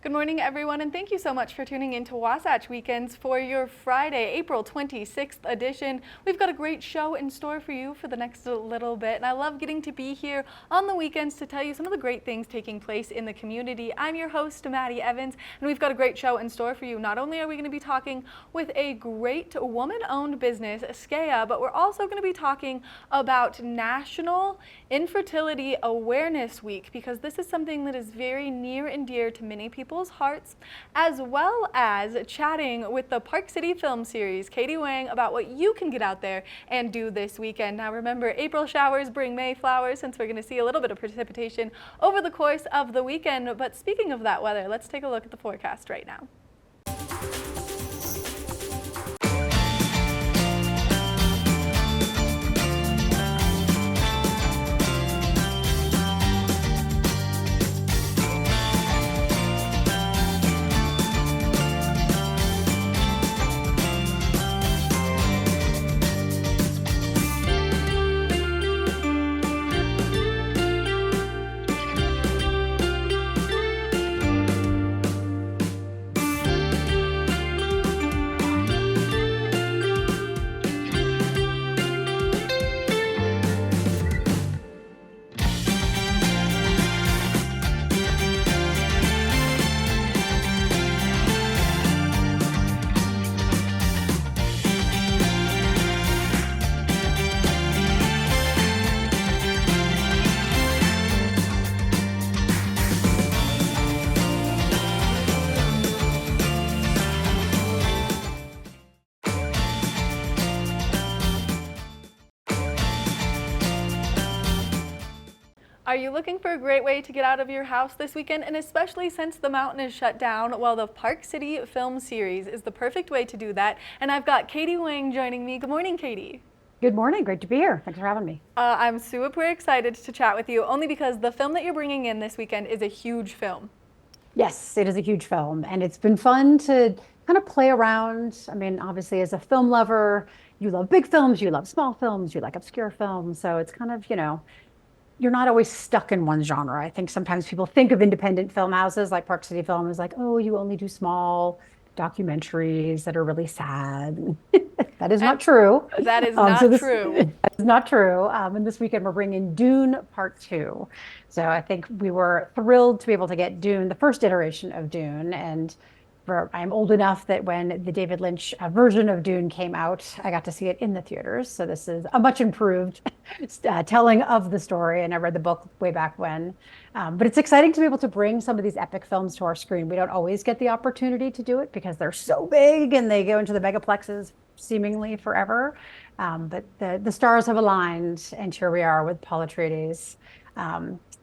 Good morning, everyone, and thank you so much for tuning in to Wasatch Weekends for your Friday, April 26th edition. We've got a great show in store for you for the next little bit, and I love getting to be here on the weekends to tell you some of the great things taking place in the community. I'm your host, Maddie Evans, and we've got a great show in store for you. Not only are we going to be talking with a great woman-owned business, Skea, but we're also going to be talking about National Infertility Awareness Week, because this is something that is very near and dear to many people's hearts, as well as chatting with the Park City film series, Katie Wang, about what you can get out there and do this weekend. Now remember, April showers bring May flowers, since we're going to see a little bit of precipitation over the course of the weekend. But speaking of that weather, let's take a look at the forecast right now. Are you looking for a great way to get out of your house this weekend? And especially since the mountain is shut down, well, the Park City film series is the perfect way to do that. And I've got Katie Wang joining me. Good morning, Katie. Good morning. Great to be here. Thanks for having me. I'm super excited to chat with you, only because the film that you're bringing in this weekend is a huge film. Yes, it is a huge film, and it's been fun to kind of play around. I mean, obviously, as a film lover, you love big films, you love small films, you like obscure films. So it's kind of, you're not always stuck in one genre. I think sometimes people think of independent film houses like Park City Film as like, oh, you only do small documentaries that are really sad. That is not true. That is not true. That is not true. And this weekend we're bringing Dune Part 2. So I think we were thrilled to be able to get Dune, the first iteration of Dune, and I'm old enough that when the David Lynch version of Dune came out, I got to see it in the theaters. So this is a much improved telling of the story. And I read the book way back when. But it's exciting to be able to bring some of these epic films to our screen. We don't always get the opportunity to do it because they're so big and they go into the megaplexes seemingly forever. But the stars have aligned, and here we are with Paul Atreides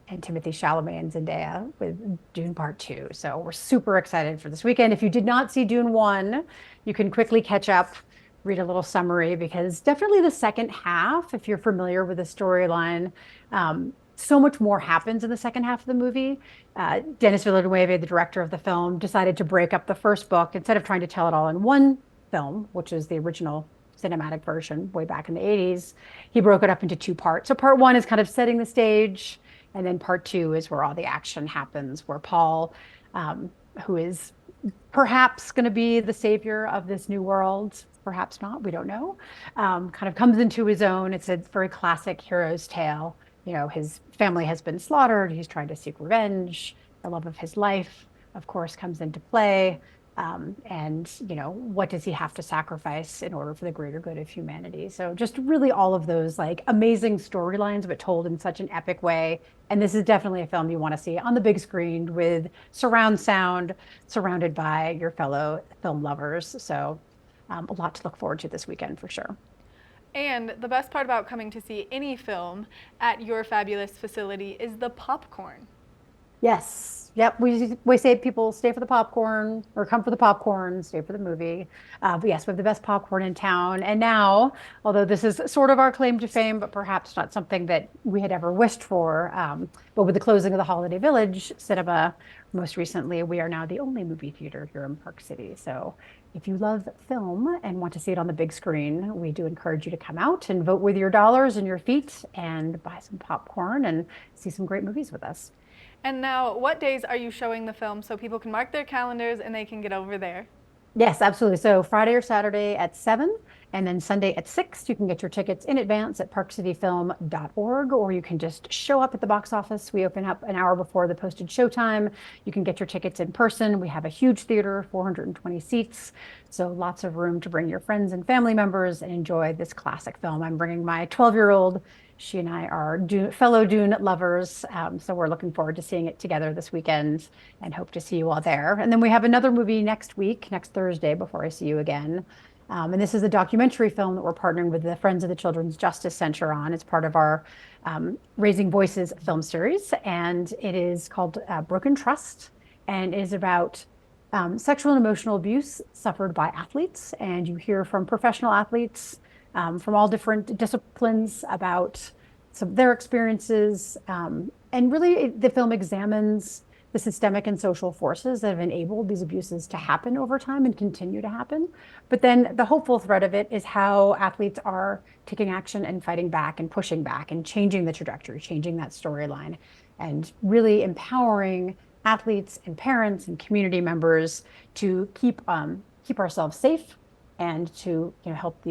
and Timothée Chalamet and Zendaya with Dune Part 2. So we're super excited for this weekend. If you did not see Dune 1, you can quickly catch up, read a little summary, because definitely the second half, if you're familiar with the storyline, so much more happens in the second half of the movie. Denis Villeneuve, the director of the film, decided to break up the first book. Instead of trying to tell it all in one film, which is the original cinematic version way back in the 80s, he broke it up into two parts. So part one is kind of setting the stage, and then part two is where all the action happens, where Paul, who is perhaps going to be the savior of this new world, perhaps not, we don't know, kind of comes into his own. It's a very classic hero's tale. His family has been slaughtered. He's trying to seek revenge. The love of his life, of course, comes into play. And what does he have to sacrifice in order for the greater good of humanity? So just really all of those like amazing storylines, but told in such an epic way. And this is definitely a film you want to see on the big screen with surround sound, surrounded by your fellow film lovers. So a lot to look forward to this weekend for sure. And the best part about coming to see any film at your fabulous facility is the popcorn. Yes. Yep. We say people stay for the popcorn or come for the popcorn, stay for the movie. But yes, we have the best popcorn in town. And now, although this is sort of our claim to fame, but perhaps not something that we had ever wished for, but with the closing of the Holiday Village cinema, most recently, we are now the only movie theater here in Park City. So if you love film and want to see it on the big screen, we do encourage you to come out and vote with your dollars and your feet and buy some popcorn and see some great movies with us. And now, what days are you showing the film so people can mark their calendars and they can get over there? Yes, absolutely. So Friday or Saturday at 7, and then Sunday at 6. You can get your tickets in advance at parkcityfilm.org, or you can just show up at the box office. We open up an hour before the posted showtime. You can get your tickets in person. We have a huge theater, 420 seats, so lots of room to bring your friends and family members and enjoy this classic film. I'm bringing my 12-year-old. She and I are fellow Dune lovers, so we're looking forward to seeing it together this weekend and hope to see you all there. And then we have another movie next week, next Thursday, before I see you again. And this is a documentary film that we're partnering with the Friends of the Children's Justice Center on. It's part of our Raising Voices film series, and it is called Broken Trust, and it is about sexual and emotional abuse suffered by athletes. And you hear from professional athletes from all different disciplines about some of their experiences. And really, the film examines the systemic and social forces that have enabled these abuses to happen over time and continue to happen. But then the hopeful thread of it is how athletes are taking action and fighting back and pushing back and changing the trajectory, changing that storyline, and really empowering athletes and parents and community members to keep ourselves safe and to help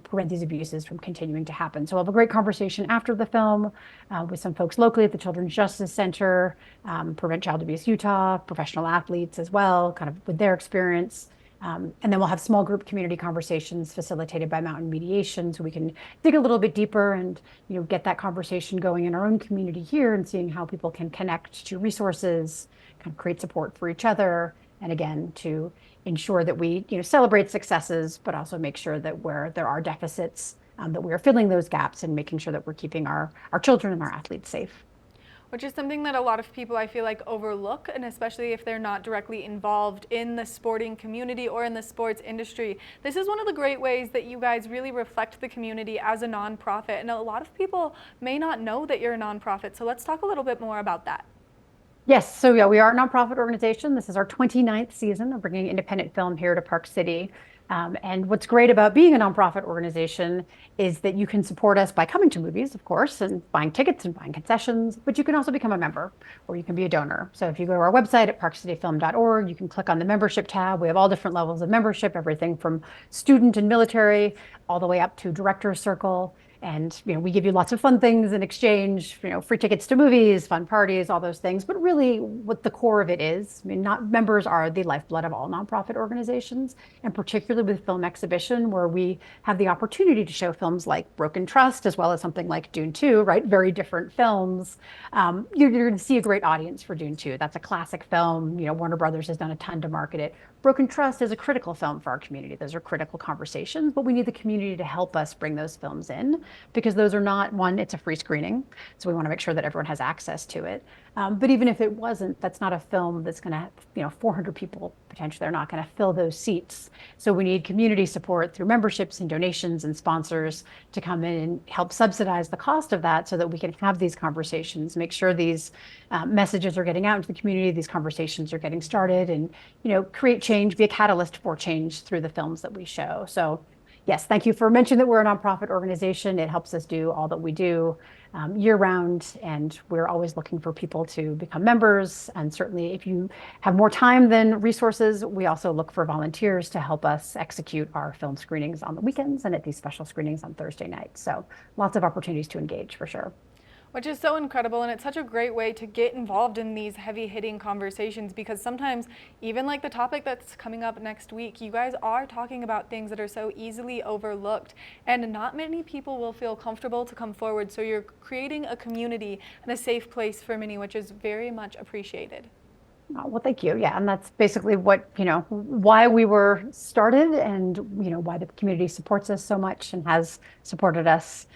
prevent these abuses from continuing to happen. So we'll have a great conversation after the film with some folks locally at the Children's Justice Center, Prevent Child Abuse Utah, professional athletes as well, kind of with their experience. And then we'll have small group community conversations facilitated by Mountain Mediation, so we can dig a little bit deeper and get that conversation going in our own community here and seeing how people can connect to resources, kind of create support for each other, and again to ensure that we celebrate successes, but also make sure that where there are deficits, that we are filling those gaps and making sure that we're keeping our children and our athletes safe. Which is something that a lot of people I feel like overlook, and especially if they're not directly involved in the sporting community or in the sports industry. This is one of the great ways that you guys really reflect the community as a nonprofit, and a lot of people may not know that you're a nonprofit, so let's talk a little bit more about that. Yes, so yeah, we are a nonprofit organization. This is our 29th season of bringing independent film here to Park City. And what's great about being a nonprofit organization is that you can support us by coming to movies, of course, and buying tickets and buying concessions, but you can also become a member or you can be a donor. So if you go to our website at parkcityfilm.org, you can click on the membership tab. We have all different levels of membership, everything from student and military all the way up to director's circle. And we give you lots of fun things in exchange, free tickets to movies, fun parties, all those things. But really, what the core of it is, not members are the lifeblood of all nonprofit organizations, and particularly with film exhibition, where we have the opportunity to show films like Broken Trust, as well as something like Dune 2, right? Very different films. You're going to see a great audience for Dune 2. That's a classic film. Warner Brothers has done a ton to market it. Broken Trust is a critical film for our community. Those are critical conversations, but we need the community to help us bring those films in, because those are not, one, it's a free screening, so we want to make sure that everyone has access to it. But even if it wasn't, that's not a film that's going to, 400 people potentially are not going to fill those seats. So we need community support through memberships and donations and sponsors to come in and help subsidize the cost of that so that we can have these conversations, make sure these messages are getting out into the community, these conversations are getting started, and, create change, be a catalyst for change through the films that we show. So yes, thank you for mentioning that we're a nonprofit organization. It helps us do all that we do year round, and we're always looking for people to become members. And certainly if you have more time than resources, we also look for volunteers to help us execute our film screenings on the weekends and at these special screenings on Thursday nights. So lots of opportunities to engage for sure. Which is so incredible, and it's such a great way to get involved in these heavy-hitting conversations, because sometimes, even like the topic that's coming up next week, you guys are talking about things that are so easily overlooked, and not many people will feel comfortable to come forward, so you're creating a community and a safe place for many, which is very much appreciated. Oh, well, thank you. Yeah, and that's basically what, why we were started, and, why the community supports us so much and has supported us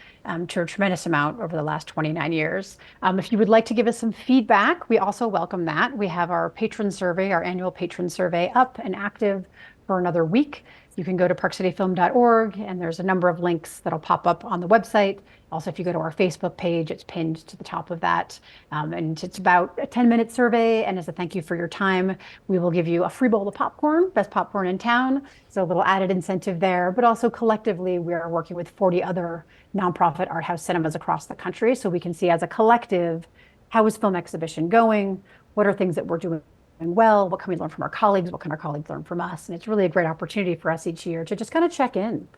to a tremendous amount over the last 29 years. If you would like to give us some feedback, we also welcome that. We have our patron survey, our annual patron survey, up and active for another week. You can go to parkcityfilm.org, and there's a number of links that'll pop up on the website. Also, if you go to our Facebook page, it's pinned to the top of that. And it's about a 10-minute survey. And as a thank you for your time, we will give you a free bowl of popcorn, best popcorn in town. So a little added incentive there. But also collectively, we are working with 40 other nonprofit art house cinemas across the country. So we can see as a collective how is film exhibition going? What are things that we're doing well? What can we learn from our colleagues? What can our colleagues learn from us? And it's really a great opportunity for us each year to just kind of check in.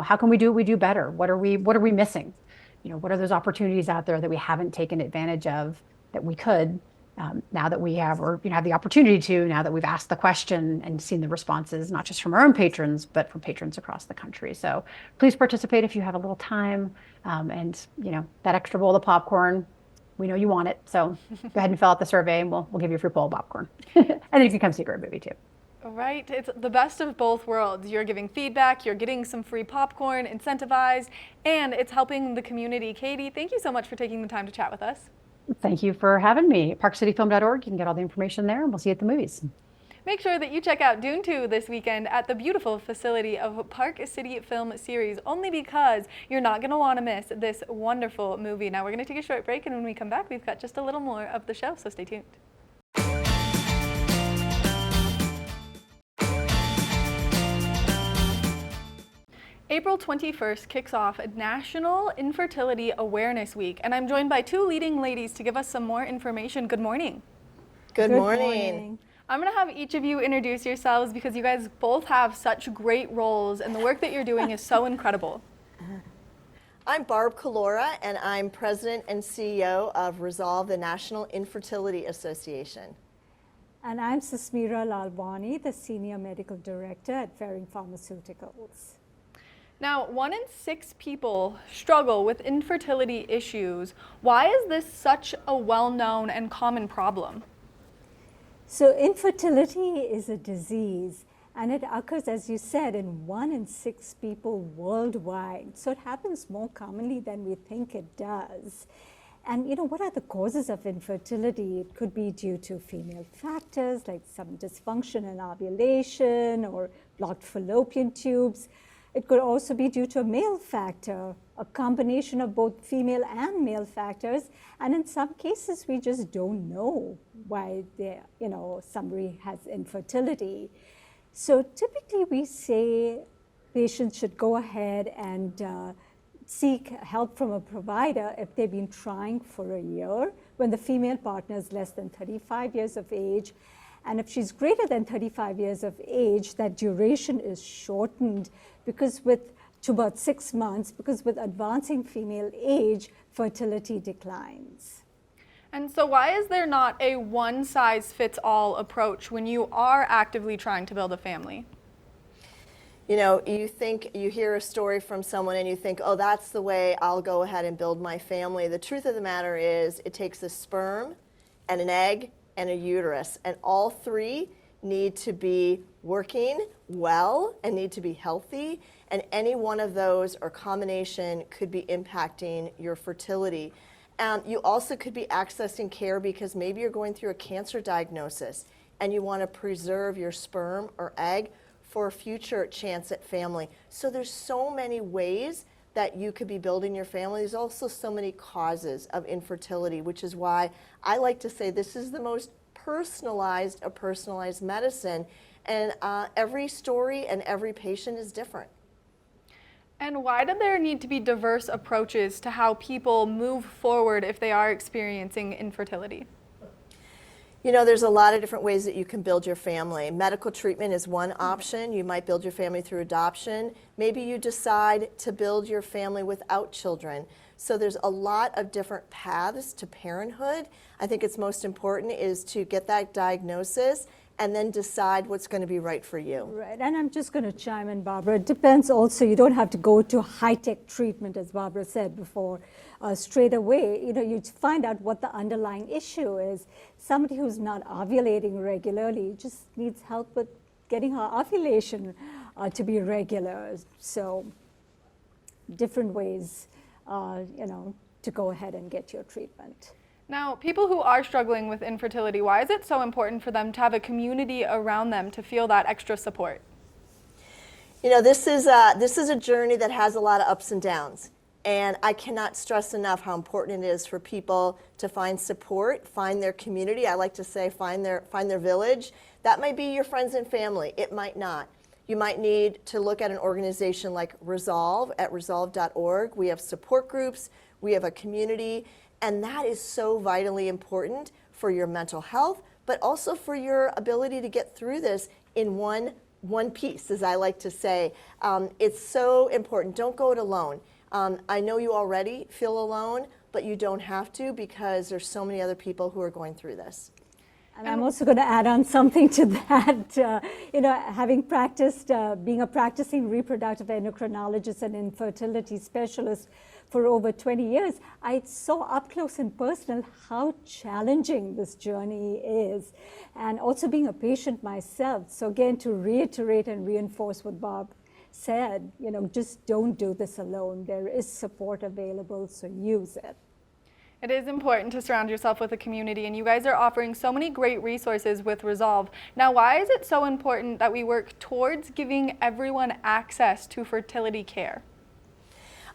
How can we do what we do better? What are we missing? What are those opportunities out there that we haven't taken advantage of that we could now that we have, or have the opportunity to, now that we've asked the question and seen the responses, not just from our own patrons, but from patrons across the country. So please participate if you have a little time. And that extra bowl of popcorn, we know you want it. So go ahead and fill out the survey and we'll give you a free bowl of popcorn. And then you can come see a great movie too. Right. It's the best of both worlds. You're giving feedback, you're getting some free popcorn, incentivized, and it's helping the community. Katie, thank you so much for taking the time to chat with us. Thank you for having me. ParkCityFilm.org. You can get all the information there, and we'll see you at the movies. Make sure that you check out Dune 2 this weekend at the beautiful facility of Park City Film Series, only because you're not going to want to miss this wonderful movie. Now we're going to take a short break, and when we come back, we've got just a little more of the show, so stay tuned. April 21st kicks off National Infertility Awareness Week, and I'm joined by two leading ladies to give us some more information. Good morning. Good morning. I'm going to have each of you introduce yourselves because you guys both have such great roles, and the work that you're doing is so incredible. I'm Barb Calora, and I'm President and CEO of Resolve, the National Infertility Association. And I'm Susmira Lalwani, the Senior Medical Director at Ferring Pharmaceuticals. Now, 1 in 6 people struggle with infertility issues. Why is this such a well-known and common problem? So infertility is a disease, and it occurs, as you said, in 1 in 6 people worldwide. So it happens more commonly than we think it does. And what are the causes of infertility? It could be due to female factors like some dysfunction in ovulation or blocked fallopian tubes. It could also be due to a male factor, a combination of both female and male factors. And in some cases, we just don't know why somebody has infertility. So typically we say patients should go ahead and seek help from a provider if they've been trying for a year, when the female partner is less than 35 years of age. And if she's greater than 35 years of age, that duration is shortened to about 6 months, because with advancing female age, fertility declines. And so why is there not a one-size-fits-all approach when you are actively trying to build a family? You hear a story from someone and you think, oh, that's the way I'll go ahead and build my family. The truth of the matter is it takes a sperm and an egg and a uterus, and all three need to be working well and need to be healthy, and any one of those or combination could be impacting your fertility. You also could be accessing care because maybe you're going through a cancer diagnosis and you want to preserve your sperm or egg for a future chance at family. So there's so many ways that you could be building your family. There's also so many causes of infertility, which is why I like to say this is the most personalized medicine, and every story and every patient is different. And why do there need to be diverse approaches to how people move forward if they are experiencing infertility? There's a lot of different ways that you can build your family. Medical treatment is one option. You might build your family through adoption. Maybe you decide to build your family without children. So there's a lot of different paths to parenthood. I think it's most important is to get that diagnosis and then decide what's going to be right for you. Right, and I'm just going to chime in, Barbara. It depends also, you don't have to go to high-tech treatment, as Barbara said before, straight away. You find out what the underlying issue is. Somebody who's not ovulating regularly just needs help with getting her ovulation to be regular. So different ways, to go ahead and get your treatment. Now, people who are struggling with infertility, why is it so important for them to have a community around them to feel that extra support? This is a journey that has a lot of ups and downs. And I cannot stress enough how important it is for people to find support, find their community. I like to say find their village. That might be your friends and family. It might not. You might need to look at an organization like Resolve at resolve.org. We have support groups. We have a community. And that is so vitally important for your mental health, but also for your ability to get through this in one piece, as I like to say. It's so important. Don't go it alone. I know you already feel alone, but you don't have to, because there's so many other people who are going through this. And I'm also going to add on something to that. Having practiced, being a practicing reproductive endocrinologist and infertility specialist for over 20 years, I saw up close and personal how challenging this journey is, and also being a patient myself. So again, to reiterate and reinforce what Bob said, just don't do this alone. There is support available, so use it. It is important to surround yourself with a community, and you guys are offering so many great resources with Resolve. Now, why is it so important that we work towards giving everyone access to fertility care?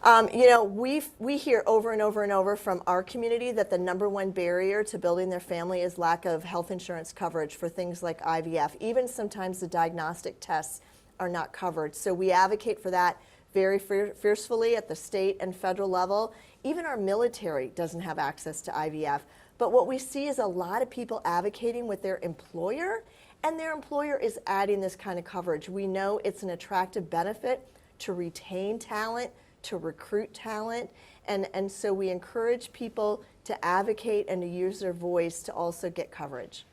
We hear over and over and over from our community that the #1 barrier to building their family is lack of health insurance coverage for things like IVF. Even sometimes the diagnostic tests are not covered. So we advocate for that very fiercely at the state and federal level. Even our military doesn't have access to IVF. But what we see is a lot of people advocating with their employer, and their employer is adding this kind of coverage. We know it's an attractive benefit to retain talent, to recruit talent, and so we encourage people to advocate and to use their voice to also get coverage.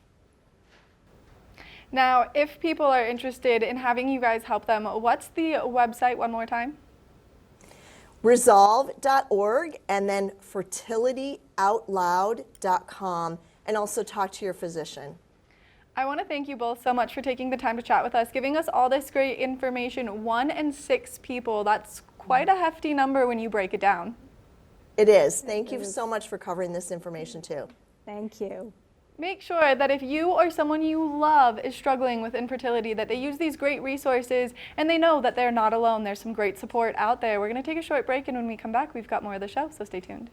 Now, if people are interested in having you guys help them, what's the website one more time? Resolve.org, and then fertilityoutloud.com, and also talk to your physician. I want to thank you both so much for taking the time to chat with us, giving us all this great information. 1 in 6 people, that's quite a hefty number when you break it down. It is. Thank you so much for covering this information too. Thank you. Make sure that if you or someone you love is struggling with infertility, that they use these great resources and they know that they're not alone. There's some great support out there. We're going to take a short break, and when we come back, we've got more of the show, so stay tuned.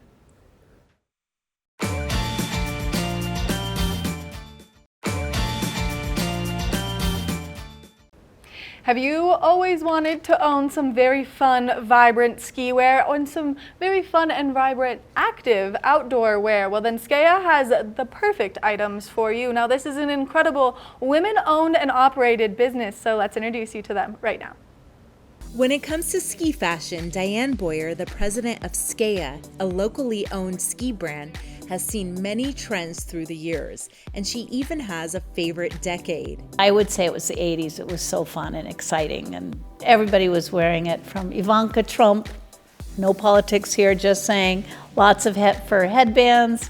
Have you always wanted to own some very fun, vibrant ski wear and some very fun and vibrant, active outdoor wear? Well, then Skea has the perfect items for you. Now, this is an incredible women-owned and operated business, so let's introduce you to them right now. When it comes to ski fashion, Diane Boyer, the president of Skea, a locally owned ski brand, has seen many trends through the years, and she even has a favorite decade. I would say it was the 80s. It was so fun and exciting, and everybody was wearing it, from Ivanka Trump, no politics here, just saying, lots of fur headbands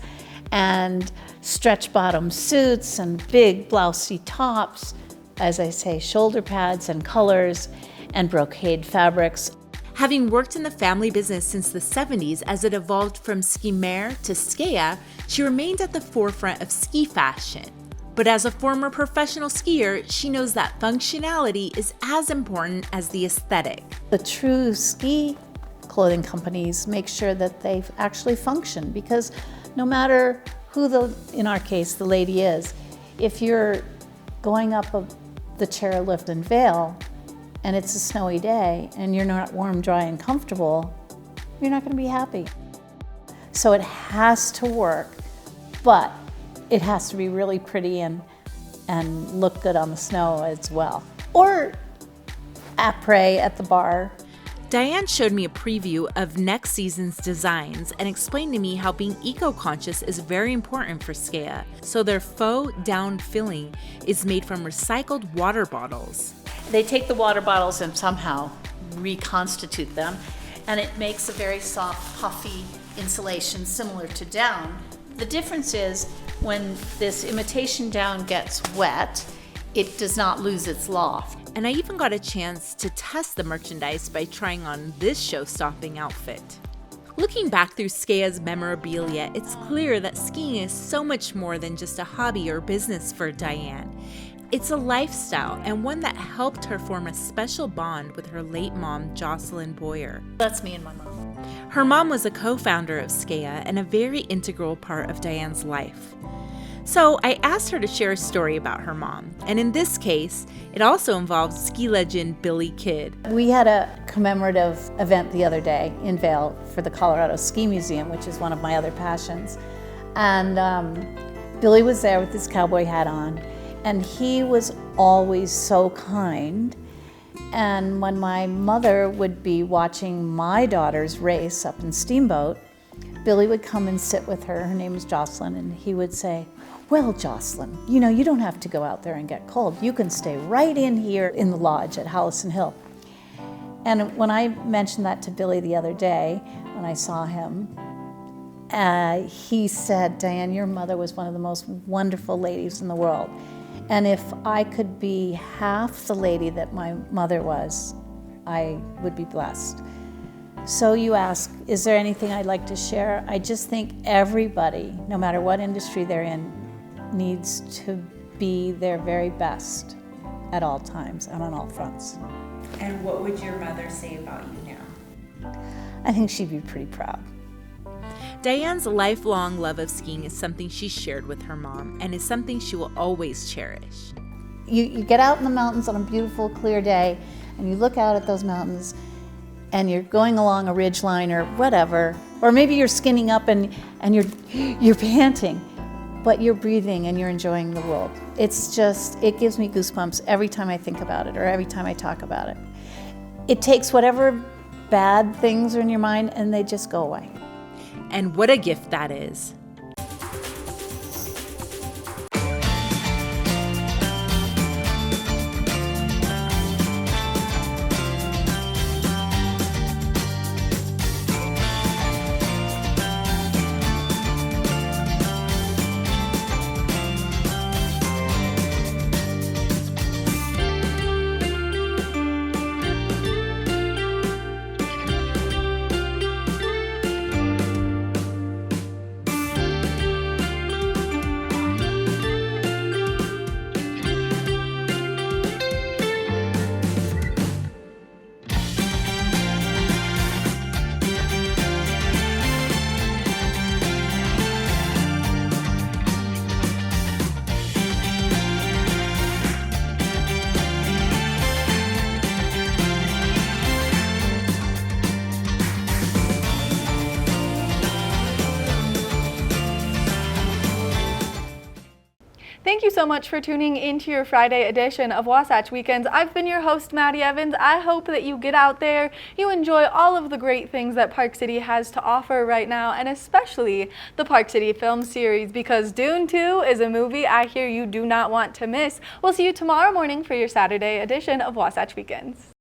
and stretch bottom suits and big blousey tops, as I say, shoulder pads and colors and brocade fabrics. Having worked in the family business since the 70s as it evolved from ski mare to Skea, she remained at the forefront of ski fashion. But as a former professional skier, she knows that functionality is as important as the aesthetic. The true ski clothing companies make sure that they actually function, because no matter who in our case, the lady is, if you're going up the chairlift and Vale, and it's a snowy day, and you're not warm, dry, and comfortable, you're not going to be happy. So it has to work, but it has to be really pretty and look good on the snow as well. Or après at the bar. Diane showed me a preview of next season's designs and explained to me how being eco-conscious is very important for Skea. So their faux down filling is made from recycled water bottles. They take the water bottles and somehow reconstitute them, and it makes a very soft, puffy insulation similar to down. The difference is when this imitation down gets wet, it does not lose its loft. And I even got a chance to test the merchandise by trying on this show-stopping outfit. Looking back through Skea's memorabilia, it's clear that skiing is so much more than just a hobby or business for Diane. It's a lifestyle, and one that helped her form a special bond with her late mom, Jocelyn Boyer. That's me and my mom. Her mom was a co-founder of Skea and a very integral part of Diane's life. So I asked her to share a story about her mom, and in this case, it also involves ski legend Billy Kidd. We had a commemorative event the other day in Vail for the Colorado Ski Museum, which is one of my other passions. And Billy was there with his cowboy hat on, and he was always so kind. And when my mother would be watching my daughter's race up in Steamboat, Billy would come and sit with her. Her name was Jocelyn, and he would say, "Well, Jocelyn, you know, you don't have to go out there and get cold. You can stay right in here in the lodge at Howison Hill." And when I mentioned that to Billy the other day, when I saw him, he said, "Diane, your mother was one of the most wonderful ladies in the world. And if I could be half the lady that my mother was, I would be blessed." So you ask, is there anything I'd like to share? I just think everybody, no matter what industry they're in, needs to be their very best at all times and on all fronts. And what would your mother say about you now? I think she'd be pretty proud. Diane's lifelong love of skiing is something she shared with her mom and is something she will always cherish. You get out in the mountains on a beautiful, clear day, and you look out at those mountains, and you're going along a ridge line or whatever, or maybe you're skinning up and you're panting, but you're breathing and you're enjoying the world. It's just, it gives me goosebumps every time I think about it or every time I talk about it. It takes whatever bad things are in your mind and they just go away. And what a gift that is. Thank you so much for tuning into your Friday edition of Wasatch Weekends. I've been your host, Maddie Evans. I hope that you get out there, you enjoy all of the great things that Park City has to offer right now, and especially the Park City film series, because Dune 2 is a movie I hear you do not want to miss. We'll see you tomorrow morning for your Saturday edition of Wasatch Weekends.